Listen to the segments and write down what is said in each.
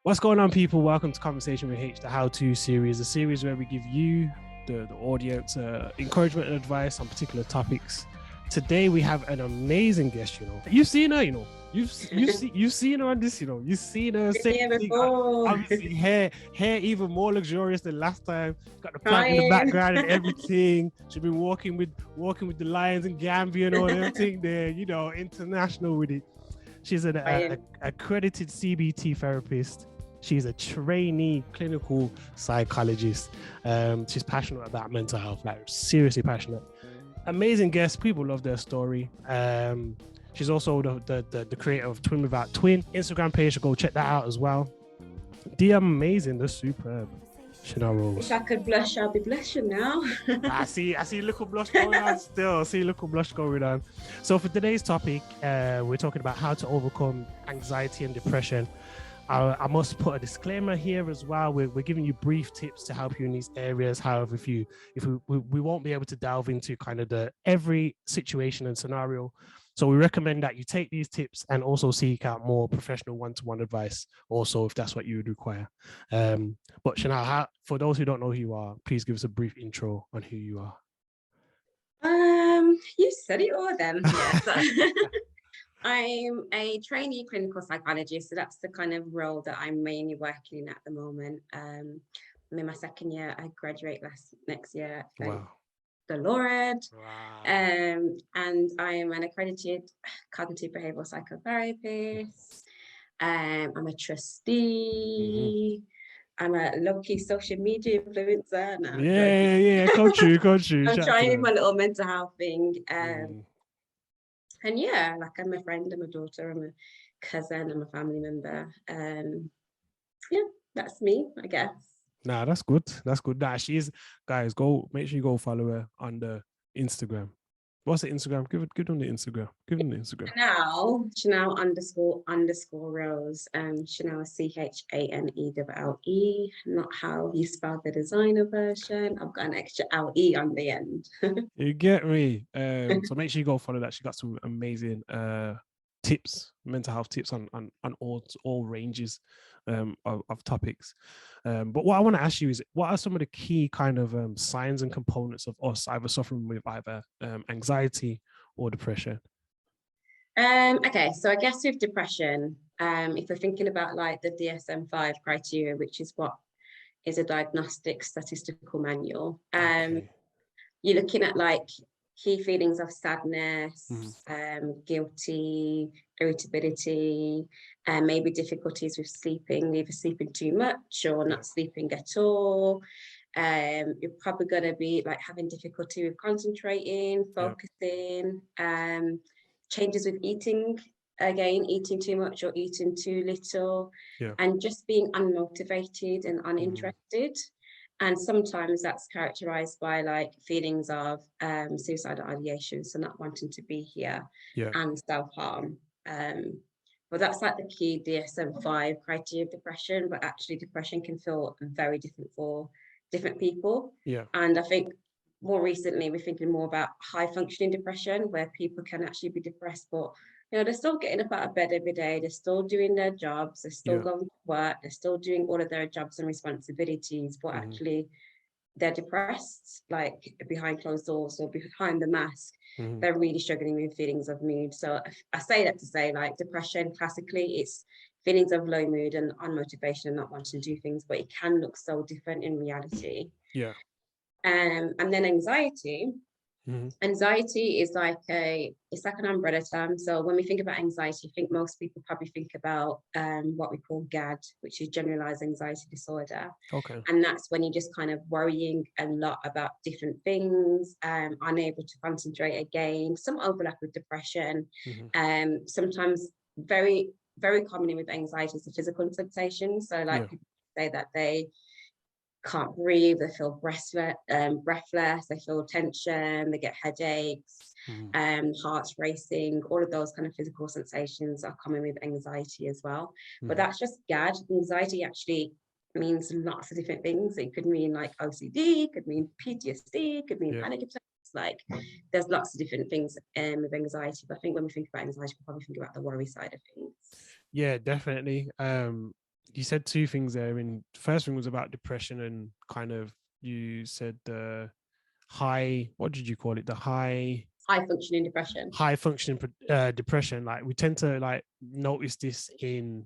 What's going on, people? Welcome to Conversation with Haych, the how-to series, a series where we give you, the audience, encouragement and advice on particular topics. Today we have an amazing guest. You've seen her. You've seen her on this. You've seen her same thing. Obviously, hair even more luxurious than last time. She's got the plant in the background and everything. She's been walking with the lions in Gambia and all everything there. International with it. She's an accredited CBT therapist. She's a trainee clinical psychologist. She's passionate about mental health, like seriously passionate. Amazing guest. People love their story. She's also the creator of Twin Without Twin Instagram page. So go check that out as well. The amazing, the superb Chanelle Rose. If I could blush, I'll be blushing now. I see a little blush going on still. I see a little blush going on. So for today's topic, we're talking about how to overcome anxiety and depression. I must put a disclaimer here as well. We're giving you brief tips to help you in these areas. However, we won't be able to delve into kind of every situation and scenario. So we recommend that you take these tips and also seek out more professional one-to-one advice also, if that's what you would require. But Chanelle, for those who don't know who you are, please give us a brief intro on who you are. You said it all then. Yeah. I'm a trainee clinical psychologist, so that's the kind of role that I'm mainly working in at the moment. I'm in my second year. I graduate next year. Wow. The Lord. Wow. And I am an accredited cognitive behavioral psychotherapist. I'm a trustee. I'm a low-key social media influencer. No, yeah. Come true. I'm trying my little mental health thing. And yeah, like I'm a friend, I'm a daughter, I'm a cousin, I'm a family member. Yeah, that's me, I guess. Nah, that's good. Nah, she's, guys, make sure you go follow her on the Instagram. What's the Instagram? Give them the Instagram. Chanelle _ Rose. Chanelle CHANELLE, not how you spell the designer version. I've got an extra LE on the end. You get me. So make sure you go follow that. She got some amazing tips, mental health tips on all ranges of topics. But what I want to ask you is, what are some of the key kind of signs and components of us either suffering with either anxiety or depression? Okay, so I guess with depression, if we're thinking about like the DSM-5 criteria, which is what is a diagnostic statistical manual, you're looking at like key feelings of sadness, guilty, irritability, and maybe difficulties with sleeping, either sleeping too much or not sleeping at all. You're probably going to be like having difficulty with concentrating, focusing, changes with eating, again, eating too much or eating too little, and just being unmotivated and uninterested. And sometimes that's characterized by like feelings of suicidal ideation, so not wanting to be here, and self-harm. But that's like the key DSM-5 criteria of depression, but actually depression can feel very different for different people. And I think more recently we're thinking more about high functioning depression, where people can actually be depressed, but they're still getting up out of bed every day, they're still doing their jobs, they're still going to work, they're still doing all of their jobs and responsibilities, but actually they're depressed, like behind closed doors or behind the mask. They're really struggling with feelings of mood. So I say that to say, like, depression classically, it's feelings of low mood and unmotivation and not wanting to do things, but it can look so different in reality. And then anxiety. Anxiety is like an umbrella term. So when we think about anxiety, I think most people probably think about what we call GAD, which is generalized anxiety disorder. And that's when you're just kind of worrying a lot about different things, unable to concentrate again, some overlap with depression. Sometimes very, very commonly with anxiety is the physical sensations. So like people say that they can't breathe, they feel breathless, they feel tension, they get headaches, hearts racing. All of those kind of physical sensations are common with anxiety as well. But that's just GAD. Anxiety actually means lots of different things. It could mean like OCD, could mean PTSD, could mean panic attacks. Like there's lots of different things with anxiety. But I think when we think about anxiety, we probably think about the worry side of things. Yeah, definitely. you said two things there. And the first thing was about depression, and kind of you said the high, what did you call it? The High functioning depression. high functioning depression. Like we tend to like notice this in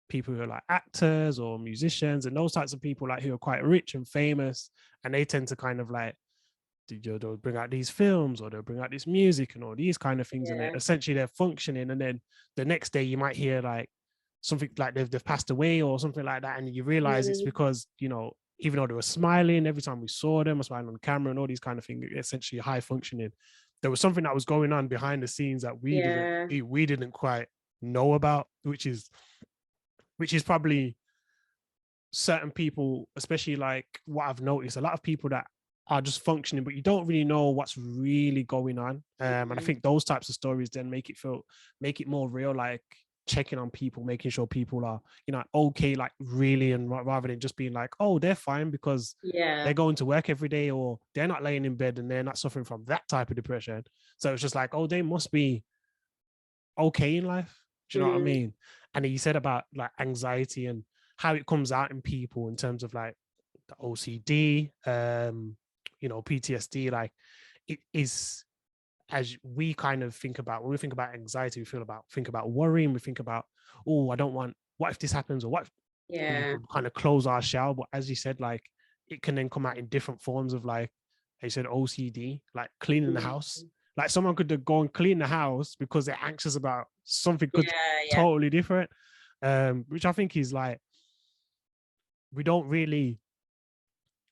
people who are like actors or musicians and those types of people like who are quite rich and famous, and they tend to kind of like they'll bring out these films or they'll bring out this music and all these kind of things, and Yeah. essentially they're functioning, and then the next day you might hear like something like they've passed away or something like that, and you realize it's Mm, because, you know, even though they were smiling every time we saw them, or smiling on camera and all these kind of things, essentially high functioning, there was something that was going on behind the scenes that yeah. we didn't quite know about, which is probably certain people, especially like what I've noticed, a lot of people that are just functioning, but you don't really know what's really going on. And I think those types of stories then make it more real, like checking on people, making sure people are, you know, okay, like really, and rather than just being like, oh, they're fine because Yeah. they're going to work every day, or they're not laying in bed and they're not suffering from that type of depression. So it's just like, oh, they must be okay in life. Do you know what I Mm, mean? And he said about like anxiety and how it comes out in people in terms of like the OCD, you know, PTSD. Like it is, as we kind of think about, when we think about anxiety, think about worrying, we think about, oh, I don't want, what if this happens, or what if, and we yeah. could kind of close our shell. But as you said, like it can then come out in different forms of like, he said OCD, like cleaning the Mm, house. Like someone could go and clean the house because they're anxious about something could yeah. Yeah. totally different. Which I think is like, we don't really,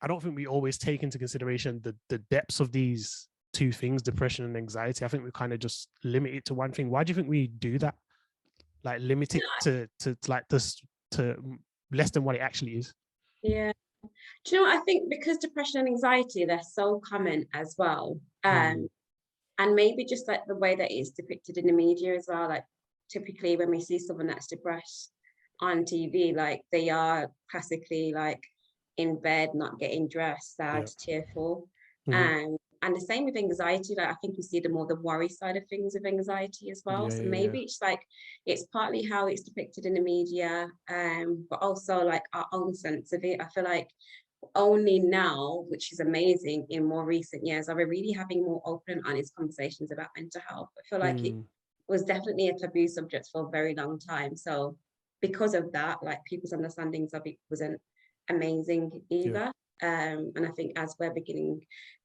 I don't think we always take into consideration the depths of these two things, depression and anxiety. I think we kind of just limit it to one thing. Why do you think we do that? Like limit it to like this, to less than what it actually is. Yeah. Do you know what? I think because depression and anxiety, they're so common as well. Mm, And maybe just like the way that it's depicted in the media as well. Like typically when we see someone that's depressed on TV, like they are classically like in bed, not getting dressed, sad, yeah. tearful. Hmm. And the same with anxiety. Like I think we see the more the worry side of things with anxiety as well. Yeah, So yeah, yeah. maybe it's like it's partly how it's depicted in the media, but also like our own sense of it. I feel like only now, which is amazing, in more recent years, are we really having more open and honest conversations about mental health. I feel like it Mm, was definitely a taboo subject for a very long time. So because of that, like people's understandings of it wasn't amazing yeah. either. And I think as we're beginning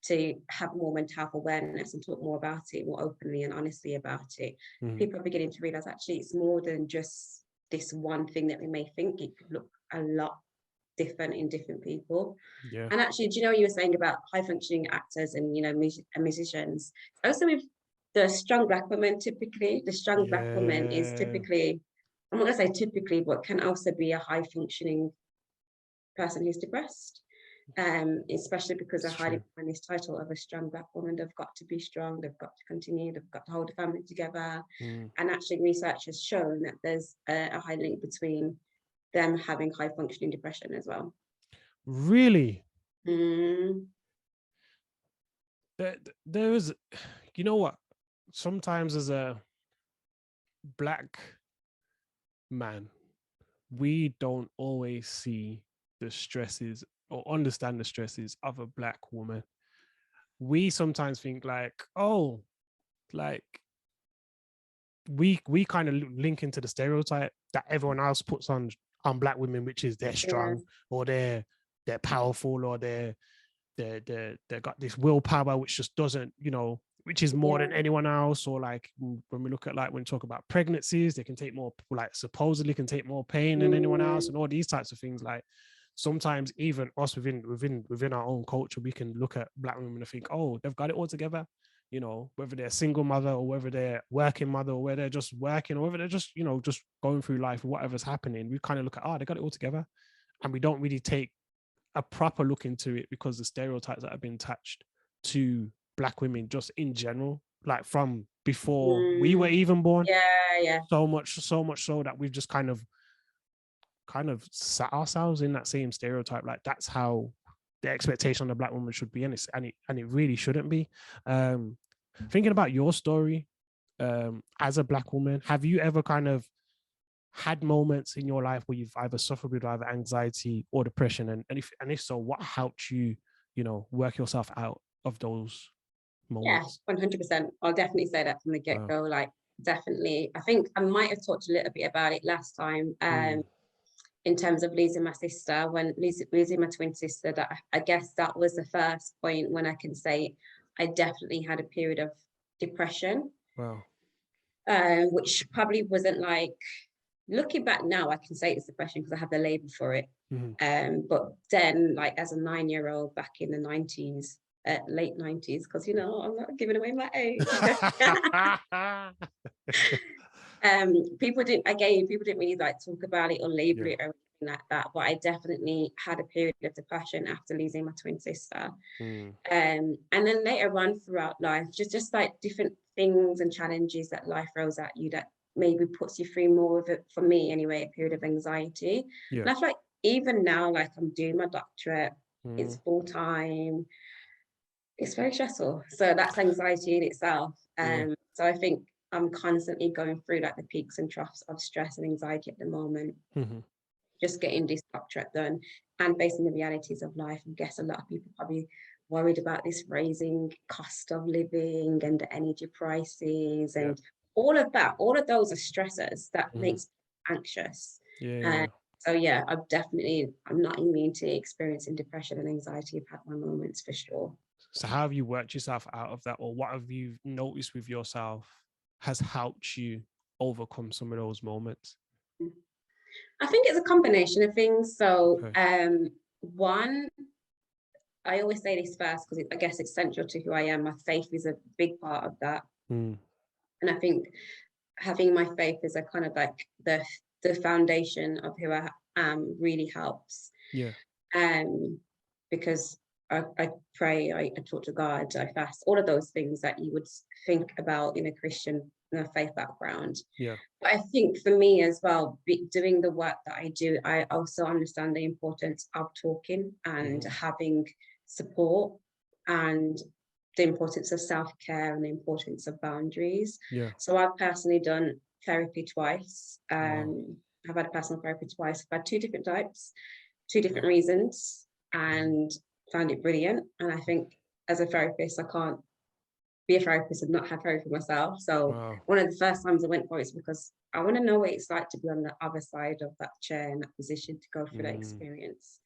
to have more mental health awareness and talk more about it, more openly and honestly about it, Mm, people are beginning to realize actually it's more than just this one thing that we may think. It could look a lot different in different people. yeah. And actually, do you know what you were saying about high functioning actors and musicians? Also with the strong black woman, typically the strong black woman is Yeah. typically, I'm not gonna say typically, but can also be a high functioning person who's depressed. Especially because they're It's hiding true. behind this title of a strong black woman. They've got to be strong, they've got to continue, they've got to hold the family together. Mm. And actually research has shown that there's a high link between them having high functioning depression as well. Really? Mm, There is, you know what? Sometimes as a black man, we don't always see the stresses or understand the stresses of a black woman. We sometimes think like, oh, like we kind of link into the stereotype that everyone else puts on black women, which is they're yeah. strong, or they're powerful, or they got this willpower which just doesn't, you know, which is more Yeah. than anyone else. Or like when we look at like when we talk about pregnancies, they can take more, like supposedly can take more pain than anyone else, Mm, and all these types of things. Like sometimes even us within our own culture, we can look at black women and think, oh, they've got it all together. You know, whether they're a single mother or whether they're working mother or whether they're just working or whether they're just, you know, just going through life or whatever's happening, we kind of look at, oh, they got it all together. And we don't really take a proper look into it because the stereotypes that have been attached to black women just in general, like from before we were mm, even born, yeah, yeah. so much so that we've just kind of sat ourselves in that same stereotype. Like that's how the expectation on the black woman should be, and it really shouldn't be. Um, Thinking about your story, as a black woman, have you ever kind of had moments in your life where you've either suffered with either anxiety or depression, and if so, what helped you, work yourself out of those Yeah, moments? 100%. I'll definitely say that from the Wow. get-go. Like, definitely. I think I might have talked a little bit about it last time. In terms of losing my sister, when losing my twin sister, that I guess that was the first point when I can say I definitely had a period of depression, Wow. which probably wasn't like, looking back now, I can say it's depression because I have the label for it. But then, like as a 9-year-old back in the 90s, late 90s, because I'm not giving away my age. People didn't really like talk about it or label it or anything like that. But I definitely had a period of depression after losing my twin sister. And then later on throughout life, just like different things and challenges that life throws at you that maybe puts you through more of it, for me anyway, a period of anxiety. And I feel like even now, like I'm doing my doctorate, it's full time, it's very stressful. So that's anxiety in itself. So I think I'm constantly going through like the peaks and troughs of stress and anxiety at the moment. Just getting this doctorate done and facing the realities of life. I guess a lot of people probably worried about this raising cost of living and the energy prices and all of that. All of those are stressors that makes me anxious. So yeah, I'm not immune to experiencing depression and anxiety. I've had my moments for sure. So how have you worked yourself out of that, or what have you noticed with yourself has helped you overcome some of those moments? I think it's a combination of things. So one, I always say this first because I guess it's central to who I am. My faith is a big part of that. And I think having my faith as a kind of like the foundation of who I am really helps. Because I pray, I talk to God, I fast, all of those things that you would think about in a Christian faith background. But I think for me as well, doing the work that I do, I also understand the importance of talking and having support, and the importance of self-care and the importance of boundaries. So I've personally done therapy twice. I've had personal therapy twice. I've had 2 different types, 2 different reasons, and found it brilliant. And I think as a therapist, I can't be a therapist and not have therapy myself. So one of the first times I went for it is because I want to know what it's like to be on the other side of that chair in that position, to go through that experience.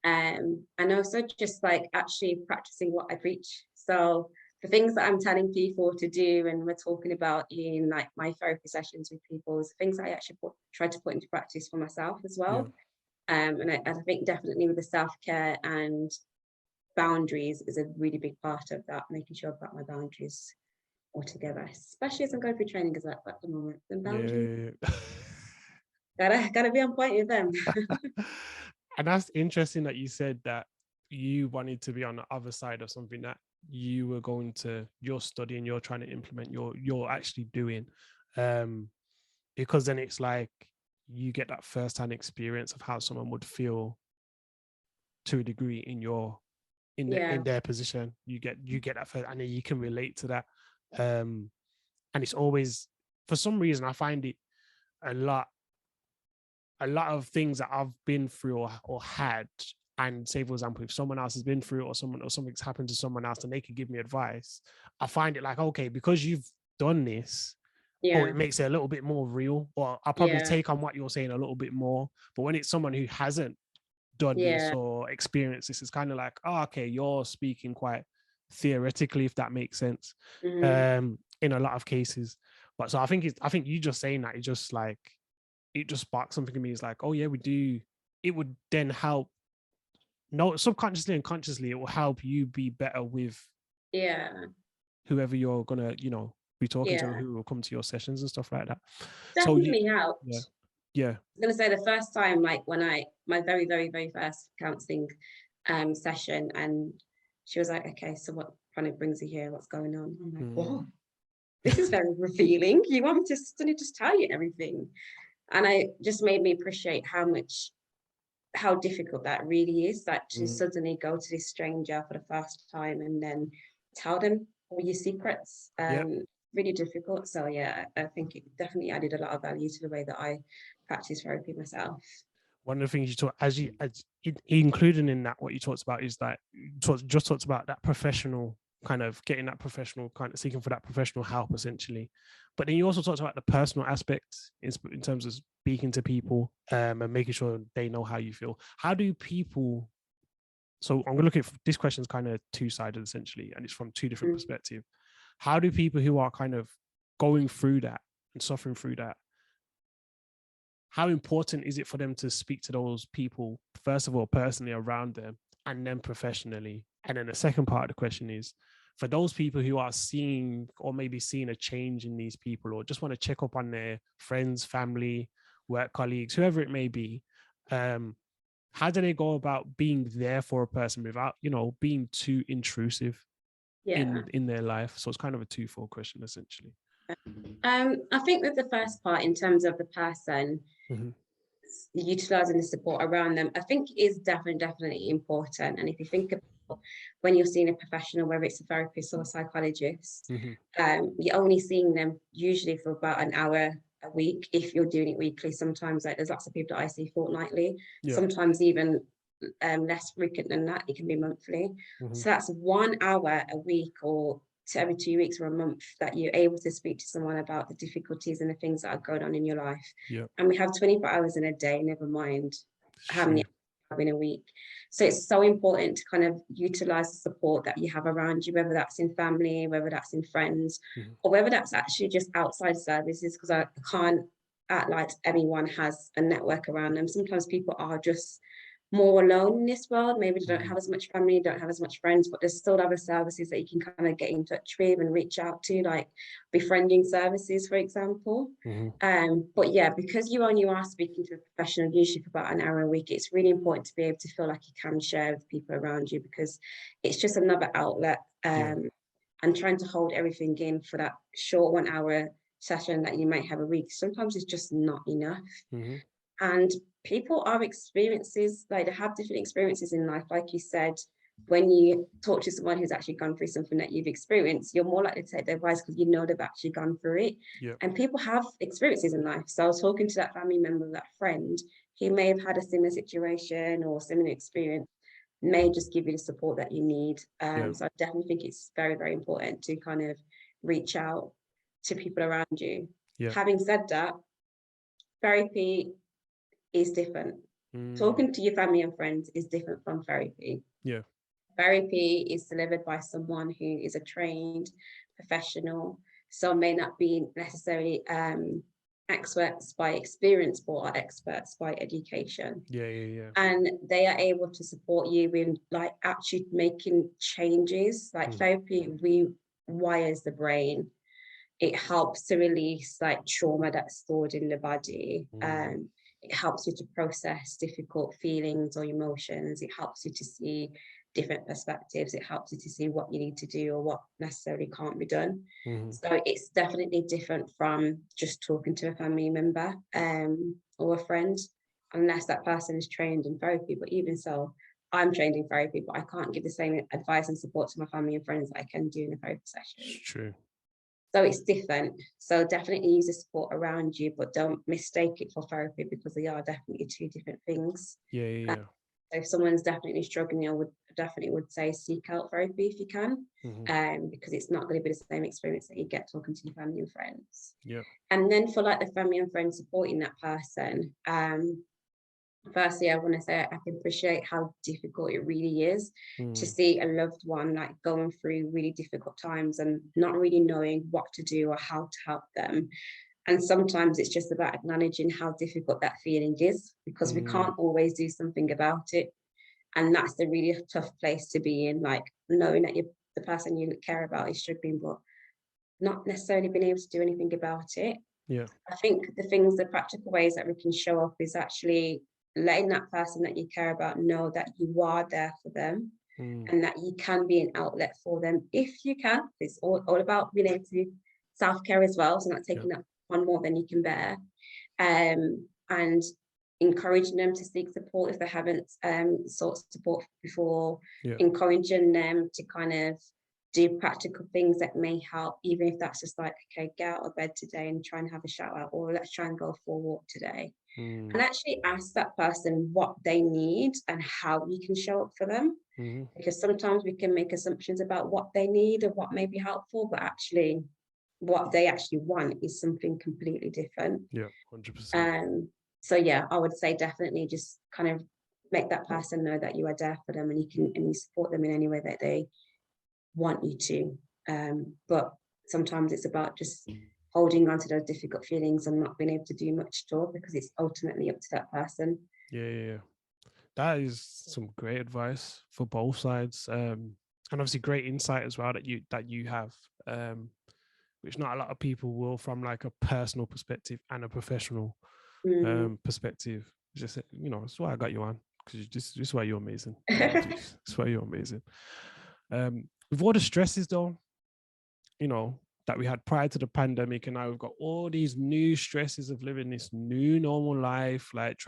And also just like actually practicing what I preach. So the things that I'm telling people to do and we're talking about in like my therapy sessions with people is things I actually try to put into practice for myself as well. And I think definitely with the self-care and boundaries is a really big part of that, making sure I've got my boundaries all together, especially as I'm going through training as well at the moment. The boundaries, gotta be on point with them. And that's interesting that you said that you wanted to be on the other side of something that you were going to, you're studying, you're trying to implement, you're actually doing, because then it's like you get that first-hand experience of how someone would feel to a degree in their position. You get that first, and then you can relate to that. And it's always, for some reason, I find it a lot of things that I've been through or had, and say for example, if someone else has been through or something's happened to someone else and they can give me advice, I find it like, okay, because you've done this, it makes it a little bit more real, or I'll probably take on what you're saying a little bit more. But when it's someone who hasn't done this or experienced this, it's kind of like, oh, okay, you're speaking quite theoretically, if that makes sense, in a lot of cases. But so I think you just saying that, it just sparks something in me. It's like, oh yeah, we do. It would then help, no, subconsciously and consciously, it will help you be better with whoever you're gonna, be talking to, who will come to your sessions and stuff like that. Definitely helped. I was gonna say the first time, like when my very, very, very first counselling session, and she was like, okay, so what kind of brings you here? What's going on? I'm like, whoa, this is very revealing. You want me to just tell you everything? And I just made me appreciate how difficult that really is, that to suddenly go to this stranger for the first time and then tell them all your secrets. Really difficult. So yeah, I think it definitely added a lot of value to the way that I practice therapy myself. One of the things you talk, including in that, what you talked about is that just talked about that professional kind of getting that professional kind of seeking for that professional help essentially. But then you also talked about the personal aspect in terms of speaking to people and making sure they know how you feel. How do people? So I'm going to look at this question is kind of two-sided essentially, and it's from two different perspectives. How do people who are kind of going through that and suffering through that, how important is it for them to speak to those people, first of all, personally around them, and then professionally? And then the second part of the question is, for those people who are seeing or maybe seeing a change in these people, or just want to check up on their friends, family, work colleagues, whoever it may be, how do they go about being there for a person without, being too intrusive in their life? So it's kind of a twofold question, essentially. I think with the first part, in terms of the person, utilizing the support around them, I think is definitely important. And if you think about when you're seeing a professional, whether it's a therapist or a psychologist, you're only seeing them usually for about an hour a week if you're doing it weekly. Sometimes, like, there's lots of people that I see fortnightly, sometimes even less frequent than that. It can be monthly. So that's 1 hour a week or every 2 weeks or a month that you're able to speak to someone about the difficulties and the things that are going on in your life. And we have 24 hours in a day, never mind how many hours in a week. So it's so important to kind of utilize the support that you have around you, whether that's in family, whether that's in friends, or whether that's actually just outside services, because I can't act like everyone has a network around them. Sometimes people are just more alone in this world. Maybe they don't have as much family, don't have as much friends, but there's still other services that you can kind of get in touch with and reach out to, like befriending services, for example. But yeah, because you only are speaking to a professional usually for about an hour a week, it's really important to be able to feel like you can share with people around you, because it's just another outlet. And trying to hold everything in for that short 1 hour session that you might have a week, sometimes it's just not enough. And people are experiences, like they have different experiences in life. Like you said, when you talk to someone who's actually gone through something that you've experienced, you're more likely to take their advice because you know they've actually gone through it. And people have experiences in life. So I was talking to that family member, that friend, who may have had a similar situation or similar experience, may just give you the support that you need. So I definitely think it's very important to kind of reach out to people around you. Having said that, therapy is different. Talking to your family and friends is different from therapy. Therapy is delivered by someone who is a trained professional, so may not be necessarily experts by experience, but are experts by education. And they are able to support you in like actually making changes. Like therapy rewires the brain. It helps to release like trauma that's stored in the body. It helps you to process difficult feelings or emotions. It helps you to see different perspectives. It helps you to see what you need to do or what necessarily can't be done. So it's definitely different from just talking to a family member or a friend, unless that person is trained in therapy. But even so, I'm trained in therapy, but I can't give the same advice and support to my family and friends that I can do in a therapy session. It's true. So it's different. So definitely use the support around you, but don't mistake it for therapy, because they are definitely two different things. So if someone's definitely struggling, I would definitely say seek out therapy if you can, because it's not going to be the same experience that you get talking to your family and friends. And then for like the family and friends supporting that person, firstly, I want to say I can appreciate how difficult it really is to see a loved one like going through really difficult times and not really knowing what to do or how to help them. And sometimes it's just about acknowledging how difficult that feeling is, because we can't always do something about it. And that's the really tough place to be in, like knowing that the person you care about is struggling, but not necessarily being able to do anything about it. I think the practical ways that we can show up is actually letting that person that you care about know that you are there for them and that you can be an outlet for them if you can. It's all about being able to do self-care as well, so not taking that on more than you can bear, and encouraging them to seek support if they haven't sought support before, encouraging them to kind of do practical things that may help, even if that's just like, okay, get out of bed today and try and have a shower, or let's try and go for a walk today. and actually ask that person what they need and how you can show up for them. Because sometimes we can make assumptions about what they need or what may be helpful, but actually what they actually want is something completely different. Yeah, 100%. So yeah, I would say definitely just kind of make that person know that you are there for them, and you support them in any way that they want you to. But sometimes it's about just holding on to those difficult feelings and not being able to do much at all, because it's ultimately up to that person. Yeah. That is some great advice for both sides. And obviously great insight as well that you have. Which not a lot of people will, from like a personal perspective and a professional perspective. Just, that's why I got you on, because this is why you're amazing. That's why you're amazing. With all the stresses though, that we had prior to the pandemic, and now we've got all these new stresses of living this new normal life, like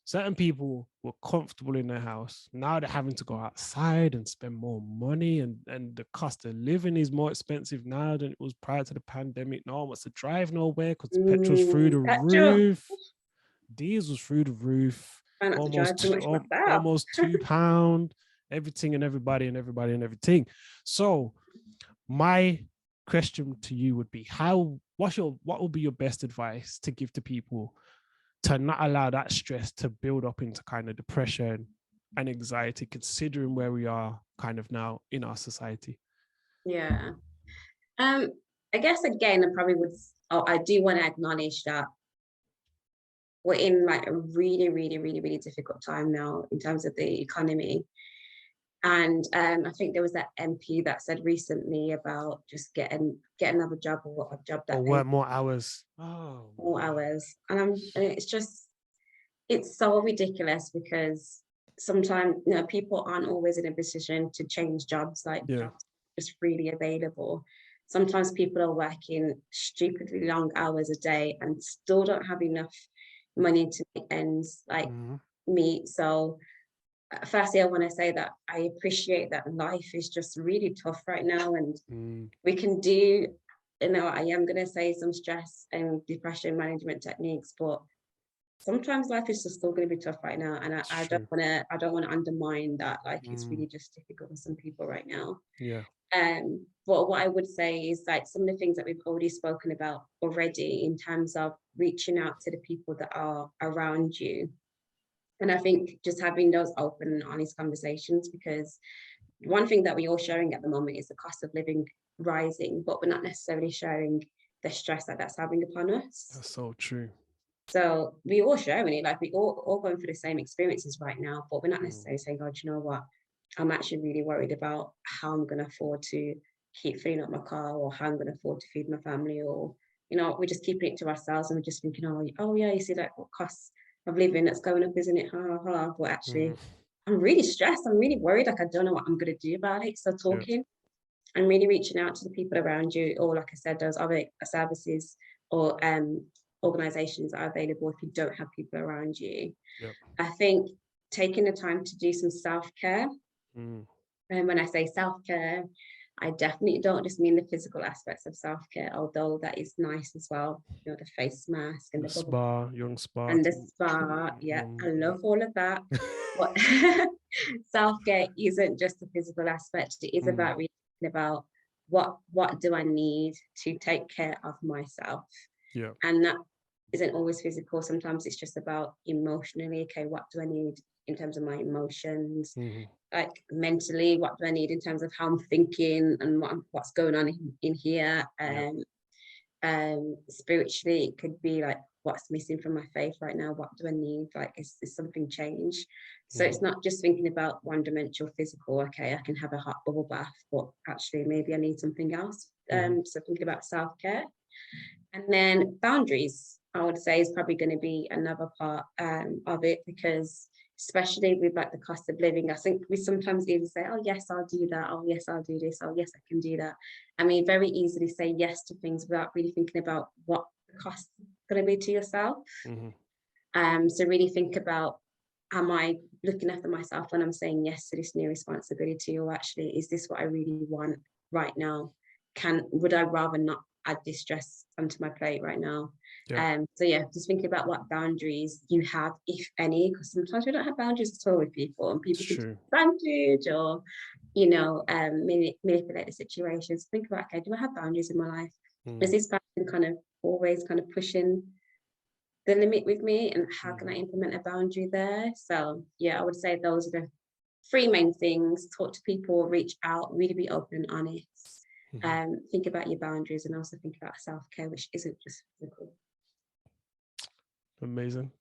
certain people were comfortable in their house. Now they're having to go outside and spend more money, and the cost of living is more expensive now than it was prior to the pandemic. No one wants to drive nowhere because the petrol's through the roof, diesel's through the roof, almost £2, everything and everybody and everything. So my question to you would be, what would be your best advice to give to people to not allow that stress to build up into kind of depression and anxiety, considering where we are kind of now in our society? Yeah. I guess again, I do want to acknowledge that we're in like a really, really, really, really difficult time now in terms of the economy. And I think there was that MP that said recently about just get another job, or a job that work more hours. More hours. And it's so ridiculous, because sometimes people aren't always in a position to change jobs, jobs just freely available. Sometimes people are working stupidly long hours a day and still don't have enough money to make ends meet. So firstly, I want to say that I appreciate that life is just really tough right now, and we can do, I am going to say some stress and depression management techniques, but sometimes life is just still going to be tough right now, and I don't want to undermine that. It's really just difficult for some people right now. But what I would say is, like, some of the things that we've already spoken about already in terms of reaching out to the people that are around you. And I think just having those open and honest conversations, because one thing that we're all sharing at the moment is the cost of living rising, but we're not necessarily sharing the stress that that's having upon us. That's so true. So we're all sharing it, like we all going through the same experiences right now, but we're not necessarily saying, oh, do you know what? I'm actually really worried about how I'm going to afford to keep filling up my car, or how I'm going to afford to feed my family, or, we're just keeping it to ourselves, and we're just thinking, oh yeah, you see that costs of living that's going up, isn't it? But actually, I'm really stressed. I'm really worried. Like, I don't know what I'm going to do about it. So talking and really reaching out to the people around you, or like I said, those other services or organizations that are available if you don't have people around you. I think taking the time to do some self-care. And when I say self-care, I definitely don't just mean the physical aspects of self-care, although that is nice as well. The face mask and the spa, young spa. And the spa. Yeah, I love all of that. But self-care isn't just the physical aspect. It is about really thinking about what do I need to take care of myself. And that isn't always physical. Sometimes it's just about emotionally. Okay, what do I need in terms of my emotions? Like mentally, what do I need in terms of how I'm thinking and what's going on in here? Spiritually, it could be like, what's missing from my faith right now? What do I need? Like, is something changed? So it's not just thinking about one-dimensional physical. Okay, I can have a hot bubble bath, but actually maybe I need something else. So thinking about self-care. And then boundaries, I would say, is probably going to be another part of it, because especially with like the cost of living, I think we sometimes even say, oh yes, I'll do that, oh yes, I'll do this, oh yes, I can do that. I mean, very easily say yes to things without really thinking about what the cost is going to be to yourself. So really think about, am I looking after myself when I'm saying yes to this new responsibility, or actually, is this what I really want right now? Would I rather not add this stress onto my plate right now. Yeah. So yeah, just thinking about what boundaries you have, if any, because sometimes we don't have boundaries at all with people, and people It's can true. take advantage or, manipulate the situations. Think about, okay, do I have boundaries in my life? Is this person kind of always kind of pushing the limit with me, and how can I implement a boundary there? So yeah, I would say those are the three main things: talk to people, reach out, really be open and honest. Think about your boundaries, and also think about self-care, which isn't just physical. Amazing.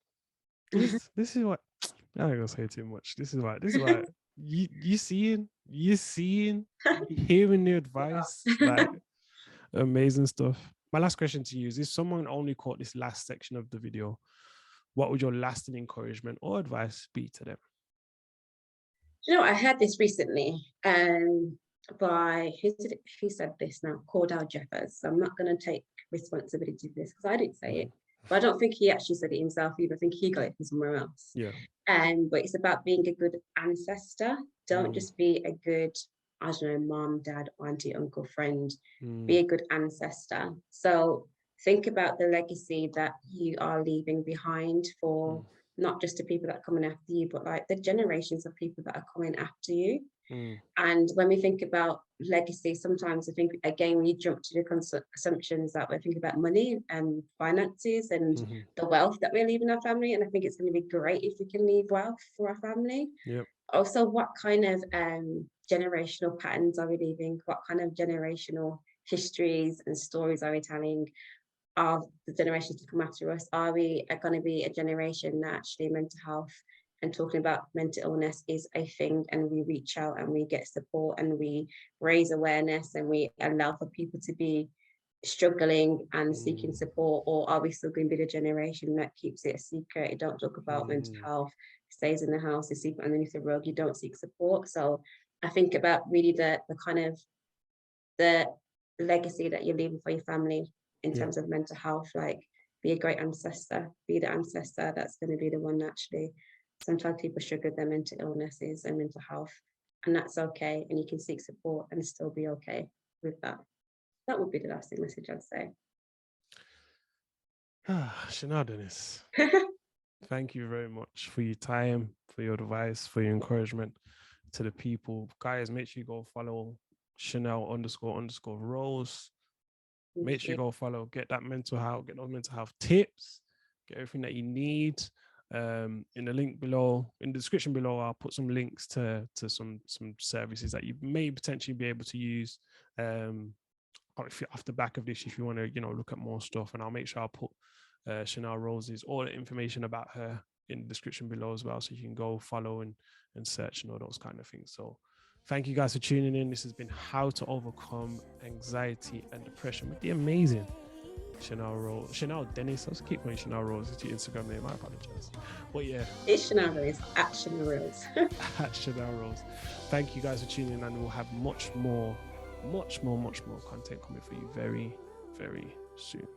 This is what I'm not gonna say too much. This is why you seeing, hearing the advice, like amazing stuff. My last question to you is: if someone only caught this last section of the video, what would your lasting encouragement or advice be to them? I had this recently by who said this now? Cordell Jeffers. So I'm not going to take responsibility for this because I didn't say it. But I don't think he actually said it himself either. I think he got it from somewhere else. Yeah. But it's about being a good ancestor. Don't just be a good, I don't know, mom, dad, auntie, uncle, friend. Be a good ancestor. So think about the legacy that you are leaving behind for not just the people that are coming after you, but like the generations of people that are coming after you. And when we think about legacy, sometimes I think, again, we jump to the assumptions that we're thinking about money and finances and the wealth that we're leaving our family. And I think it's going to be great if we can leave wealth for our family. Yep. Also, what kind of generational patterns are we leaving? What kind of generational histories and stories are we telling of the generations to come after us? Are we going to be a generation that actually mental health and talking about mental illness is a thing, and we reach out and we get support and we raise awareness and we allow for people to be struggling and seeking support? Or are we still going to be the generation that keeps it a secret? You don't talk about mental health, stays in the house, is secret underneath the rug, you don't seek support. So I think about really the kind of the legacy that you're leaving for your family in terms of mental health. Like, be a great ancestor, be the ancestor that's going to be the one that actually, sometimes people struggle with their mental illnesses and mental health, and that's okay, and you can seek support and still be okay with that. That would be the lasting message, I'd say. Chanelle Dennis, thank you very much for your time, for your advice, for your encouragement to the people. Guys, make sure you go follow Chanelle__Rose. Make sure you go follow, get those mental health tips, get everything that you need. In the link below, in the description below, I'll put some links to some services that you may potentially be able to use. Off the back of this, if you want to, look at more stuff, and I'll make sure I'll put Chanelle Rose's all the information about her in the description below as well, so you can go follow and search and all those kind of things. So thank you guys for tuning in. This has been How to Overcome Anxiety and Depression with the amazing Chanelle Rose. Chanelle Dennis. Let's keep calling Chanelle Rose. It's your Instagram name. I apologize. But yeah. It's Chanelle Rose, at Chanelle Rose. At Chanelle Rose. Thank you guys for tuning in, and we'll have much more content coming for you very, very soon.